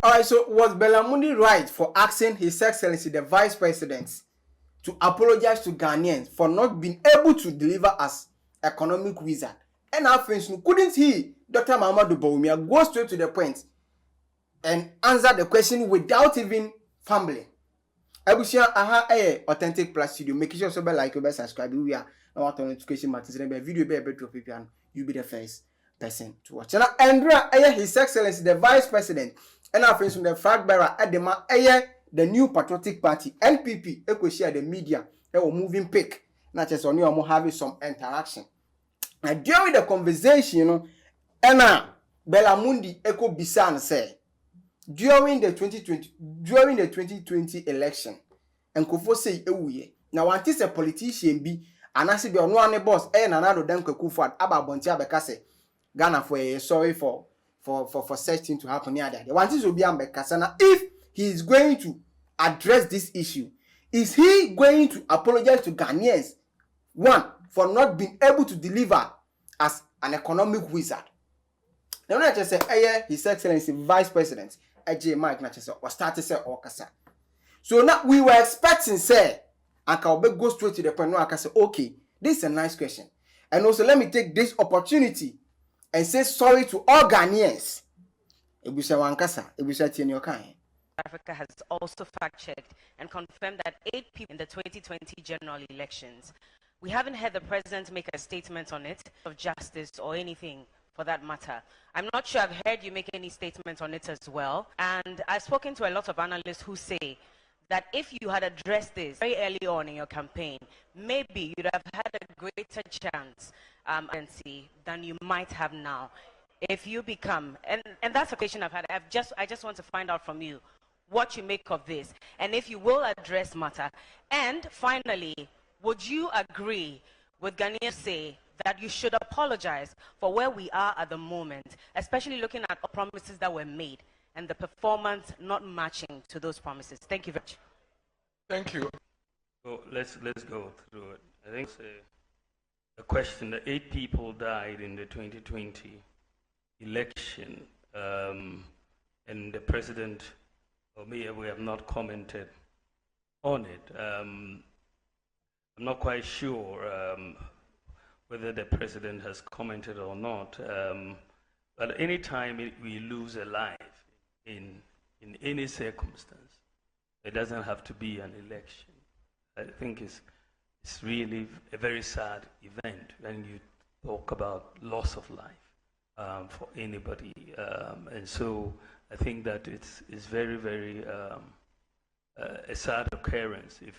Alright, so was Mundi right for asking His Excellency the Vice President to apologize to Ghanaians for not being able to deliver as economic wizard? And our friends, couldn't he, Dr. Bawumia, go straight to the point and answer the question without even fumbling? Abusia aha authentic plus studio. Make sure so be like, be subscribe. We are now on notification matters. Then video be drop people, you be the first person to watch. Now Andrea His Excellency the Vice President and our friends from the flag bearer at the new Patriotic Party NPP. Eko share the media. They were moving pick. Not just on you having some interaction. Now during the conversation, Bella Mundi Eko Bisan say. During the 2020 election, and Kofo say now want is a politician be and I say be on one boss and another them Kufat about Bontia Bekase Ghana for sorry for such thing to happen near that. The want is will be Bekasana. If he is going to address this issue, is he going to apologize to Ghanaians, one, for not being able to deliver as an economic wizard? Now I just say His Excellency Vice President AJ Mike Nachesa was started say Okasa. So now we were expecting say and Kaobe go straight to the point. No, I can say, okay, this is a nice question. And also let me take this opportunity and say sorry to all Ghanaians. Africa has also fact-checked and confirmed that 8 people in the 2020 general elections. We haven't heard the president make a statement on it, of justice or anything for that matter. I'm not sure I've heard you make any statements on it as well. And I've spoken to a lot of analysts who say that if you had addressed this very early on in your campaign, maybe you'd have had a greater chance than you might have now. If you become, and that's a question I've had, I just want to find out from you what you make of this, and if you will address matter. And finally, would you agree with Ghanaians say that you should apologize for where we are at the moment, especially looking at the promises that were made and the performance not matching to those promises? Thank you very much. Thank you. So let's go through it. I think it's a question that 8 people died in the 2020 election, and the president or me, we have not commented on it. I'm not quite sure whether the president has commented or not, but anytime we lose a life in any circumstance, it doesn't have to be an election. I think it's really a very sad event when you talk about loss of life for anybody, and so I think that it's very, very a sad occurrence if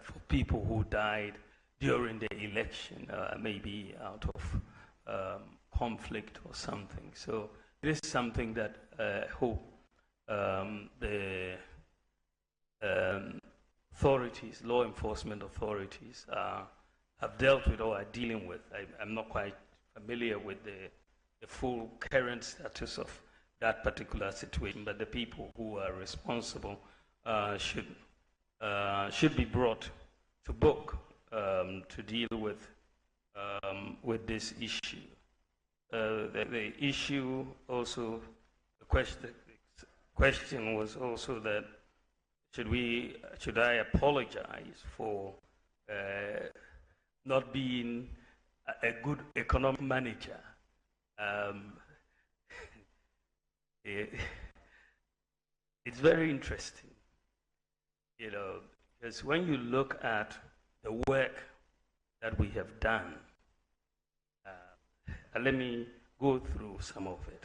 for people who died during the election, maybe out of conflict or something. So it is something that I hope the authorities, law enforcement authorities, have dealt with or are dealing with. I'm not quite familiar with the full current status of that particular situation, but the people who are responsible should be brought to book to deal with this issue. The issue also, the question was also that should I apologize for not being a good economic manager? It's very interesting, because when you look at the work that we have done, let me go through some of it.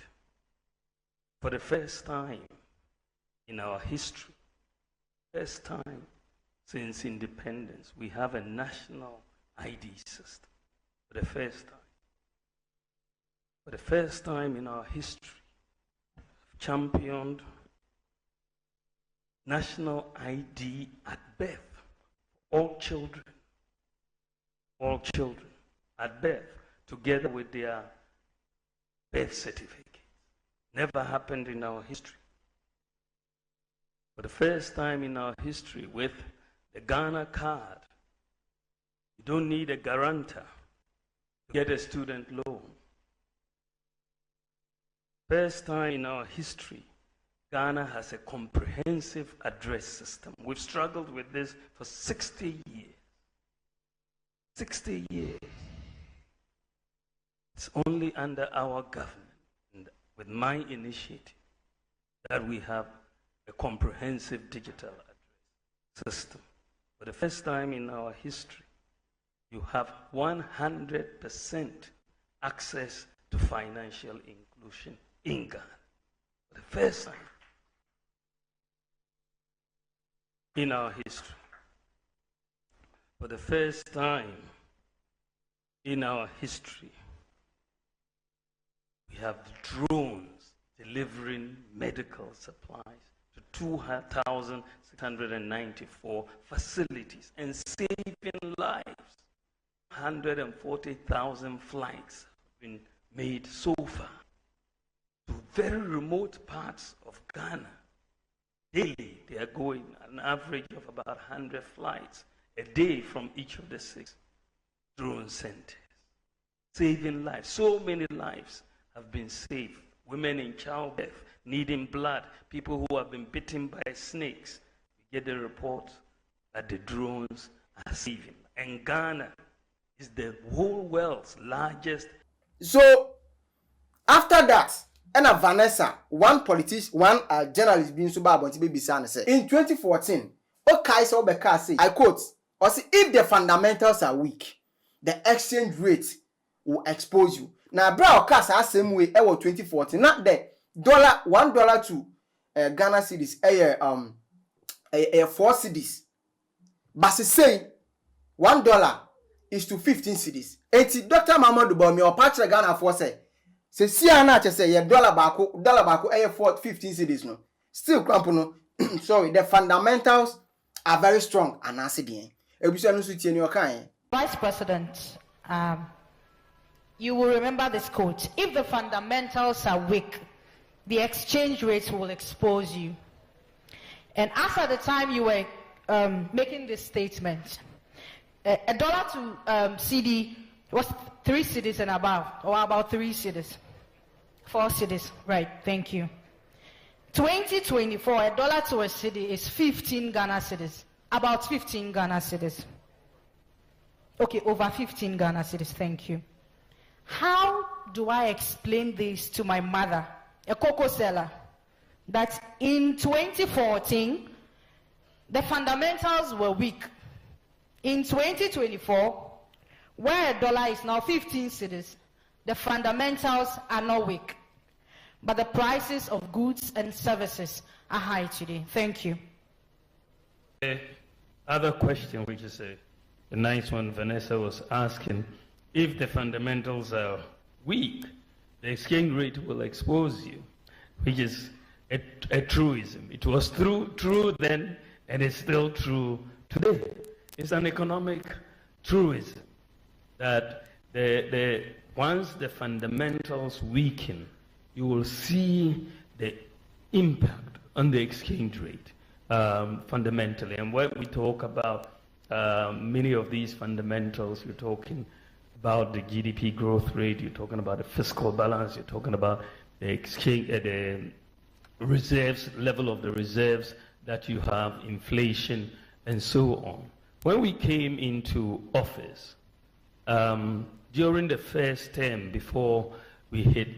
For the first time in our history, first time since independence, we have a national ID system. For the first time. For the first time in our history, championed national ID at birth. All children at birth, together with their birth certificate. Never happened in our history. For the first time in our history, with the Ghana card, you don't need a guarantor get a student loan. First time in our history, Ghana has a comprehensive address system. We've struggled with this for 60 years. 60 years. It's only under our government, and with my initiative, that we have a comprehensive digital address system. For the first time in our history, you have 100% access to financial inclusion in Ghana. For the first time in our history. For the first time in our history, we have drones delivering medical supplies to 2,694 facilities and saving lives. 140,000 flights have been made so far to very remote parts of Ghana. Daily, they are going an average of about 100 flights a day from each of the 6 drone centers, saving lives. So many lives have been saved. Women in childbirth, needing blood, people who have been bitten by snakes. We get the report that the drones are saving. And Ghana is the whole world's largest. So, after that, and Vanessa, one journalist being so bad, said in 2014, Okaisa Obeka say, I quote, or say, if the fundamentals are weak, the exchange rate will expose you. Now, bra Okasa same way, 2014, not the $1 to Ghana cedis, 4 cedis. But say $1 is to 15 cedis. Eti Dr. Mamadou Bawumia or Patrick Ghana for say si ana che say dollar baako 15 cedis no. Still crampo no. Sorry, the fundamentals are very strong and asidi. Ebusa no so tie ni okan. Vice President, you will remember this quote: if the fundamentals are weak, the exchange rates will expose you. And as at the time you were making this statement, a dollar to CD was 3 cedis and above, or about 3 cedis, 4 cedis, right? Thank you. 2024, a dollar to a cedi is 15 Ghana cedis, about 15 Ghana cedis. Okay, over 15 Ghana cedis. Thank you. How do I explain this to my mother, a cocoa seller, that in 2014 the fundamentals were weak? In 2024, where a dollar is now 15 cedis, the fundamentals are not weak, but the prices of goods and services are high today. Thank you. Other question, which is the nice one Vanessa was asking, if the fundamentals are weak, the exchange rate will expose you, which is a truism. It was true then, and it's still true today. It's an economic truism that once the fundamentals weaken, you will see the impact on the exchange rate fundamentally. And when we talk about many of these fundamentals, you're talking about the GDP growth rate, you're talking about the fiscal balance, you're talking about the exchange, the reserves, level of the reserves that you have, inflation, and so on. When we came into office, during the first term before we hit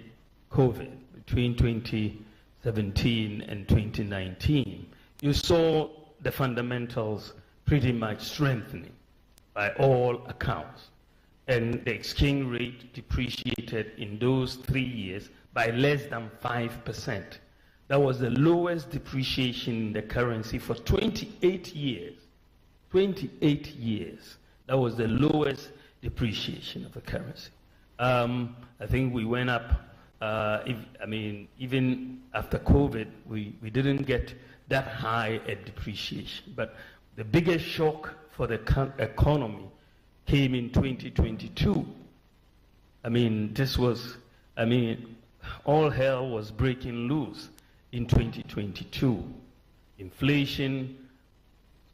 COVID, between 2017 and 2019, you saw the fundamentals pretty much strengthening by all accounts. And the exchange rate depreciated in those 3 years by less than 5%. That was the lowest depreciation in the currency for 28 years. 28 years. That was the lowest depreciation of the currency. I think we went up, even after COVID, we didn't get that high a depreciation. But the biggest shock for the economy came in 2022. All hell was breaking loose in 2022. Inflation,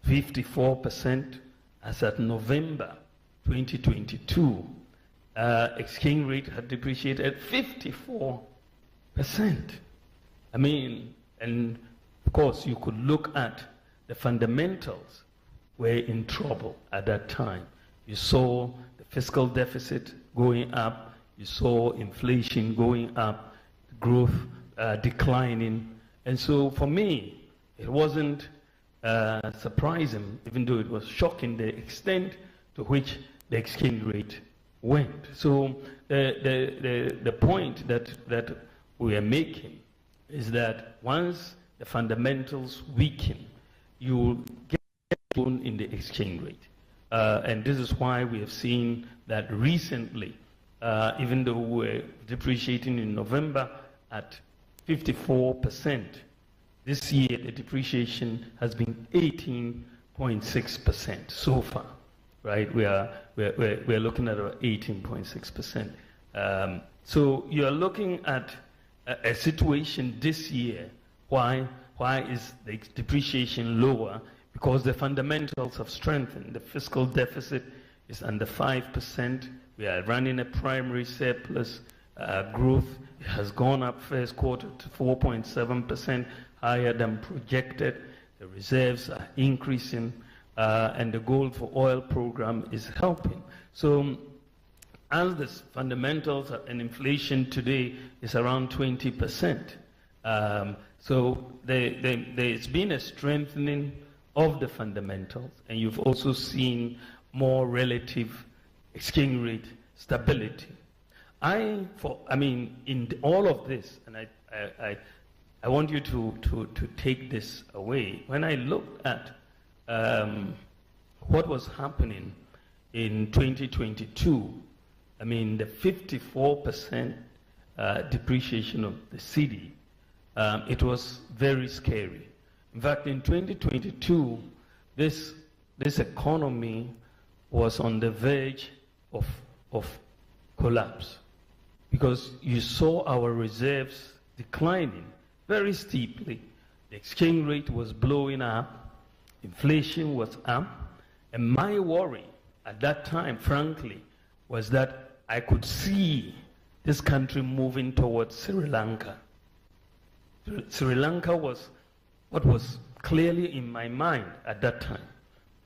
54% as at November 2022. exchange rate had depreciated 54%. I mean, and of course, you could look at the fundamentals were in trouble at that time. You saw the fiscal deficit going up, you saw inflation going up, growth declining. And so for me, it wasn't surprising, even though it was shocking, the extent to which the exchange rate went. So the point that we are making is that once the fundamentals weaken, you get down in the exchange rate. And this is why we have seen that recently, even though we're depreciating in November at 54%, this year the depreciation has been 18.6% so far, right? We're looking at about 18.6%. So you're looking at a situation this year. Why is the depreciation lower? Because the fundamentals have strengthened. The fiscal deficit is under 5%. We are running a primary surplus. Growth has gone up first quarter to 4.7%, higher than projected. The reserves are increasing, and the gold for oil program is helping. So as the fundamentals and inflation today is around 20%, so there's been a strengthening of the fundamentals, and you've also seen more relative exchange rate stability. In all of this, and I want you to take this away. When I look at what was happening in 2022, I mean, the 54% depreciation of the cedi, it was very scary. In fact, in 2022, this economy was on the verge of collapse, because you saw our reserves declining very steeply. The exchange rate was blowing up, inflation was up, and my worry at that time, frankly, was that I could see this country moving towards Sri Lanka. Sri Lanka was what was clearly in my mind at that time,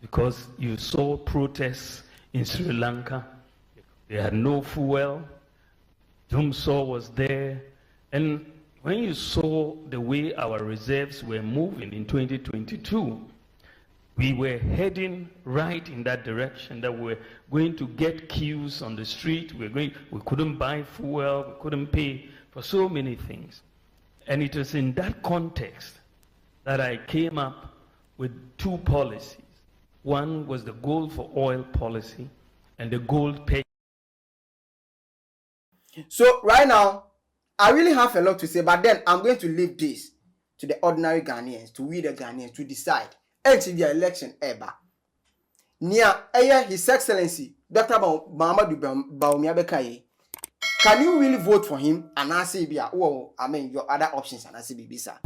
because you saw protests in Sri Lanka. They had no fuel. Dumsor was there. And when you saw the way our reserves were moving in 2022, we were heading right in that direction, that we were going to get queues on the street. We couldn't buy fuel. We couldn't pay for so many things. And it was in that context that I came up with two policies. One was the gold for oil policy and the gold pay. So right now, I really have a lot to say, but then I'm going to leave this to the ordinary Ghanaians, to we the Ghanaians, to decide until the election ever. Near His Excellency Dr. Bawumia Bekaye, can you really vote for him and I say, your other options and I say, sir?